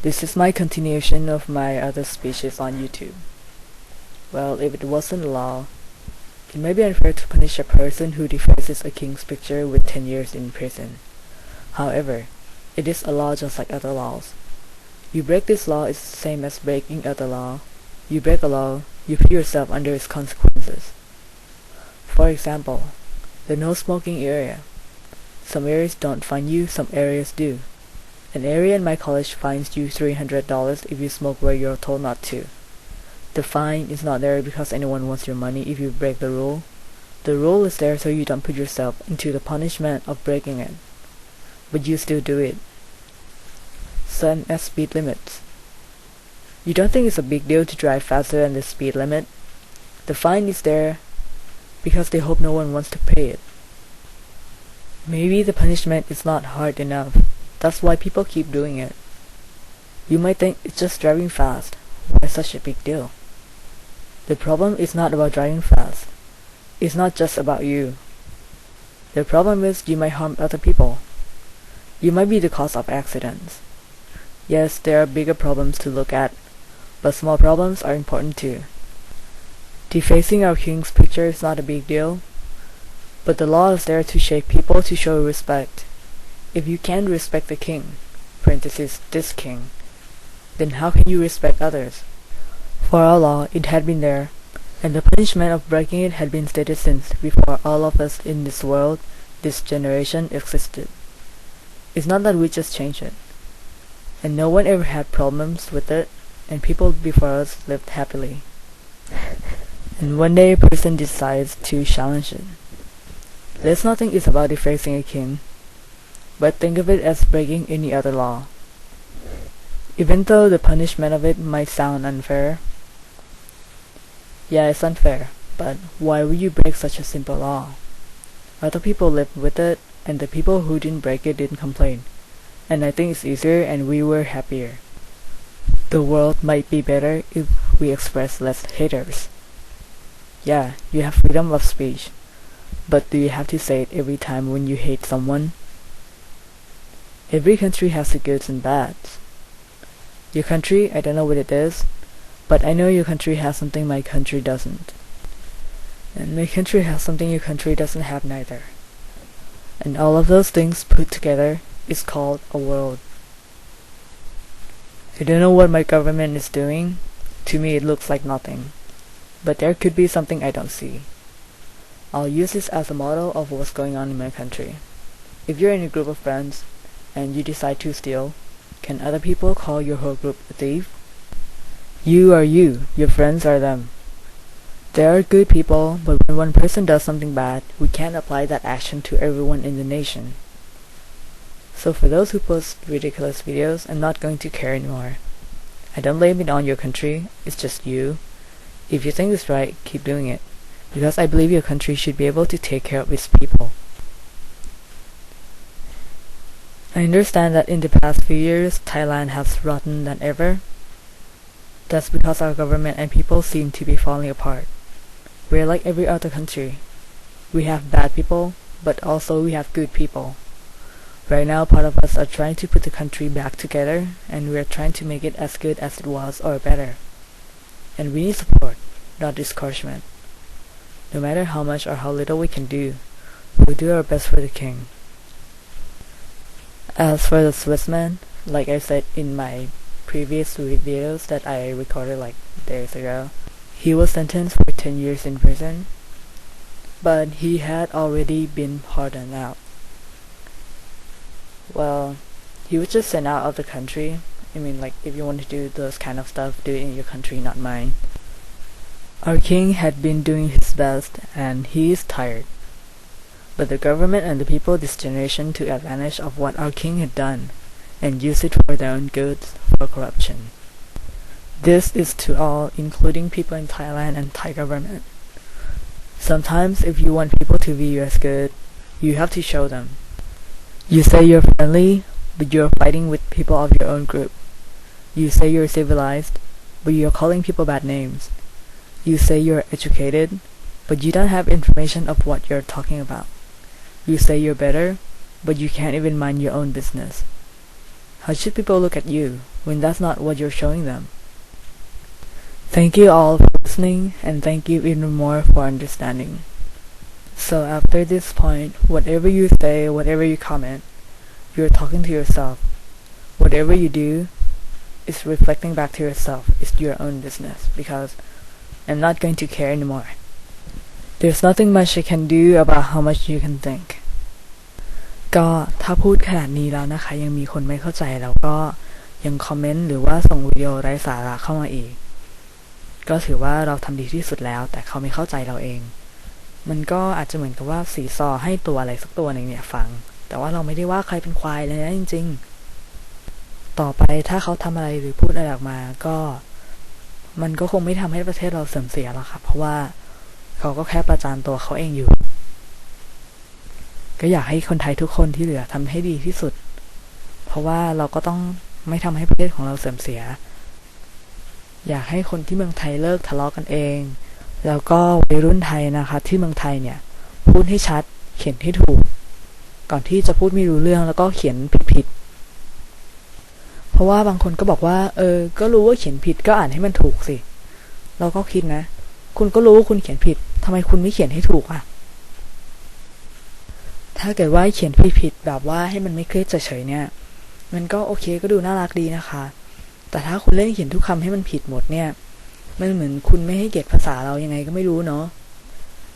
This is my continuation of my other speeches on YouTube. Well, if it wasn't a law, it may be unfair to punish a person who defaces a king's picture with 10 years in prison. However, it is a law just like other laws. You break this law is the same as breaking other law. You break a law, you put yourself under its consequences. For example, the no smoking area. Some areas don't fine you, some areas do. An area in my college fines you $300 if you smoke where you're told not to. The fine is not there because anyone wants your money if you break the rule. The rule is there so you don't put yourself into the punishment of breaking it. But you still do it. Same as speed limits. You don't think it's a big deal to drive faster than the speed limit? The fine is there because they hope no one wants to pay it. Maybe the punishment is not hard enough. That's why people keep doing it. You might think it's just driving fast. Why such a big deal? The problem is not about driving fast. It's not just about you. The problem is you might harm other people. You might be the cause of accidents. Yes, there are bigger problems to look at, but small problems are important too. Defacing our king's picture is not a big deal, but the law is there to shape people to show respect. If you can't respect the king, parenthesis, this king, then how can you respect others? For our law, it had been there, and the punishment of breaking it had been stated since before all of us in this world, this generation, existed. It's not that we just changed it, and no one ever had problems with it, and people before us lived happily. And one day a person decides to challenge it. Let's not think it's about defacing a king, but think of it as breaking any other law. Even though the punishment of it might sound unfair, yeah, it's unfair, but why would you break such a simple law? Other people lived with it, and the people who didn't break it didn't complain, and I think it's easier and we were happier. The world might be better if we express less haters. Yeah, you have freedom of speech, but do you have to say it every time when you hate someone? Every country has the goods and bads. Your country, I don't know what it is, but I know your country has something my country doesn't. And my country has something your country doesn't have neither. And all of those things put together is called a world. I don't know what my government is doing. To me it looks like nothing. But there could be something I don't see. I'll use this as a model of what's going on in my country. If you're in a group of friends, and you decide to steal, can other people call your whole group a thief? You are you, your friends are them. There are good people, but when one person does something bad, we can't apply that action to everyone in the nation. So for those who post ridiculous videos, I'm not going to care anymore. I don't blame it on your country, it's just you. If you think it's right, keep doing it, because I believe your country should be able to take care of its people. I understand that in the past few years, Thailand has rotten than ever. That's because our government and people seem to be falling apart. We're like every other country. We have bad people, but also we have good people. Right now, part of us are trying to put the country back together, and we're trying to make it as good as it was or better. And we need support, not discouragement. No matter how much or how little we can do, we'll do our best for the king. As for the Swissman, like I said in my previous videos that I recorded like days ago, he was sentenced for 10 years in prison, but he had already been pardoned out. Well, he was just sent out of the country. I mean, like, if you want to do those kind of stuff, do it in your country, not mine. Our king had been doing his best, and he is tired. But the government and the people this generation took advantage of what our king had done, and used it for their own goods, for corruption. This is to all, including people in Thailand and Thai government. Sometimes, if you want people to view you as good, you have to show them. You say you're friendly, but you're fighting with people of your own group. You say you're civilized, but you're calling people bad names. You say you're educated, but you don't have information of what you're talking about. You say you're better, but you can't even mind your own business. How should people look at you when that's not what you're showing them. Thank you all for listening, and thank you even more for understanding. So after this point, whatever you say, whatever you comment, you're talking to yourself. Whatever you do is reflecting back to yourself. It's your own business, because I'm not going to care anymore. There's nothing much I can do about how much you can think. ก็ถ้าพูดขนาดนี้แล้วนะคะยังมีคนไม่เข้าใจแล้วก็ยังคอมเมนต์หรือว่าส่งวิดีโอไร้สาระเข้ามาอีกก็ถือว่าเราทำดีที่สุดแล้วแต่เขาไม่เข้าใจเราเองมันก็อาจจะเหมือนกับว่าสีซอให้ตัวอะไรสักตัวหนึ่งเนี่ยฟังแต่ว่าเราไม่ได้ว่าใครเป็นควายเลยนะจริงๆต่อไปถ้าเขาทำอะไรหรือพูดอะไรออกมาก็มันก็คงไม่ทำให้ประเทศเราเสื่อมเสียหรอกครับเพราะว่าเขาก็แค่ประจานตัวเขาเองอยู่ก็อยากให้คนไทยทุกคนที่เหลือทำให้ดีที่สุดเพราะว่าเราก็ต้องไม่ทำให้ประเทศของเราเสื่อมเสียอยากให้คนที่เมืองไทยเลิกทะเลาะกันเองแล้วก็วัยรุ่นไทยนะคะที่เมืองไทยเนี่ยพูดให้ชัดเขียนให้ถูกก่อนที่จะพูดไม่รู้เรื่องแล้วก็เขียนผิดเพราะว่าบางคนก็บอกว่าก็รู้ว่าเขียนผิดก็อ่านให้มันถูกสิเราก็คิดนะคุณก็รู้ว่าคุณเขียนผิดทำไมคุณไม่เขียนให้ถูกอ่ะถ้าเกิดว่าเขียนผิดแบบว่าให้มันไม่เครียดเฉยๆเนี่ยมันก็โอเคก็ดูน่ารักดีนะคะแต่ถ้าคุณเล่นเขียนทุกคำให้มันผิดหมดเนี่ยมันเหมือนคุณไม่ให้เกียรติภาษาเรายังไงก็ไม่รู้เนาะ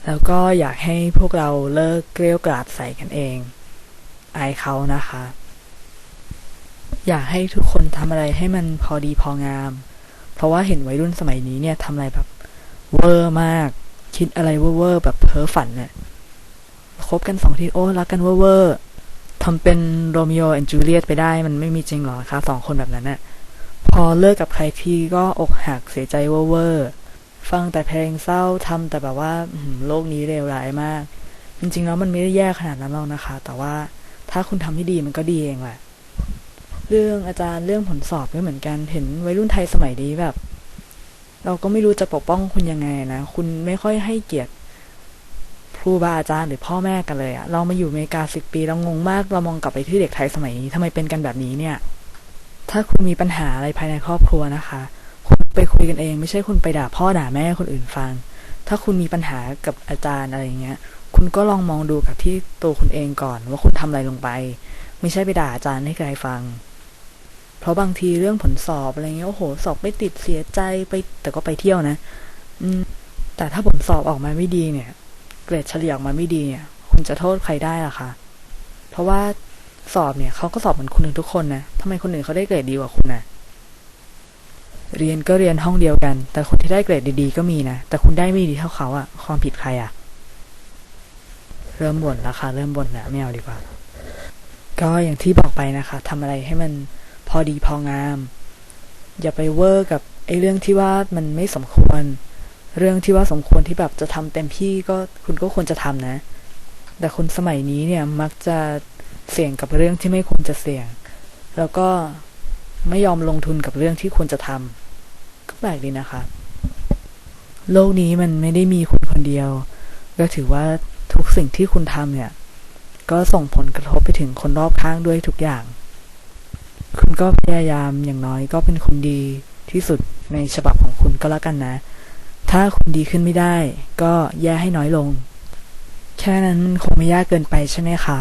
แล้วก็อยากให้พวกเราเลิกเกรี้ยวกราดใส่กันเองอายเขานะคะอยากให้ทุกคนทำอะไรให้มันพอดีพองามเพราะว่าเห็นวัยรุ่นสมัยนี้เนี่ยทำอะไรแบบเวอร์มากคิดอะไรเวอร์แบบเพ้อฝันเนี่ยคบกัน2 ทีโอ้รักกันเวอร์ทำเป็นโรมิโอแอนด์จูเลียตไปได้มันไม่มีจริงหรอกคะ2 คนแบบนั้นน่ะพอเลิกกับใครทีก็อกหักเสียใจเวอร์ฟังแต่เพลงเศร้าทำแต่แบบว่าโลกนี้เลวร้ายมากจริงๆแล้วมันไม่ได้แย่ขนาดนั้นหรอกนะคะแต่ว่าถ้าคุณทำให้ดีมันก็ดีเองแหละเรื่องอาจารย์เรื่องผลสอบก็เหมือนกันเห็นวัยรุ่นไทยสมัยนี้แบบเราก็ไม่รู้จะปกป้องคุณยังไงนะคุณไม่ค่อยให้เกียรติครูบาอาจารย์หรือพ่อแม่กันเลยอะเรามาอยู่อเมริกา10 ปีเรางงมากเรามองกลับไปที่เด็กไทยสมัยนี้ทำไมเป็นกันแบบนี้เนี่ยถ้าคุณมีปัญหาอะไรภายในครอบครัวนะคะคุณไปคุยกันเองไม่ใช่คุณไปด่าพ่อด่าแม่คนอื่นฟังถ้าคุณมีปัญหากับอาจารย์อะไรเงี้ยคุณก็ลองมองดูกับที่ตัวคุณเองก่อนว่าคุณทำอะไรลงไปไม่ใช่ไปด่าอาจารย์ให้ใครฟังเพราะบางทีเรื่องผลสอบอะไรเงี้ยโอ้โหสอบไม่ติดเสียใจไปแต่ก็ไปเที่ยวนะแต่ถ้าผลสอบออกมาไม่ดีเนี่ยเกรดเฉลี่ยออกมาไม่ดีเนี่ยคุณจะโทษใครได้ล่ะคะเพราะว่าสอบเนี่ยเขาก็สอบเหมือนคนอื่นทุกคนนะทำไมคนอื่นเขาได้เกรดดีกว่าคุณนะเรียนก็เรียนห้องเดียวกันแต่คนที่ได้เกรดดีๆก็มีนะแต่คุณได้ไม่ดีเท่าเขาอะความผิดใครอะเริ่มบ่นแล้วค่ะเริ่มบ่นแล้วไม่เอาดีกว่าก็อย่างที่บอกไปนะคะทำอะไรให้มันพอดีพองามอย่าไปเวอร์กับไอ้เรื่องที่ว่ามันไม่สมควรเรื่องที่ว่าสมควรที่แบบจะทำเต็มที่ก็คุณก็ควรจะทำนะแต่คนสมัยนี้เนี่ยมักจะเสี่ยงกับเรื่องที่ไม่ควรจะเสี่ยงแล้วก็ไม่ยอมลงทุนกับเรื่องที่ควรจะทำก็แปลกดีนะคะโลกนี้มันไม่ได้มีคุณคนเดียวก็ถือว่าทุกสิ่งที่คุณทำเนี่ยก็ส่งผลกระทบไปถึงคนรอบข้างด้วยทุกอย่างคุณก็พยายามอย่างน้อยก็เป็นคนดีที่สุดในฉบับของคุณก็แล้วกันนะถ้าคุณดีขึ้นไม่ได้ก็แย่ให้น้อยลงแค่นั้นมันคงไม่ยากเกินไปใช่ไหมคะ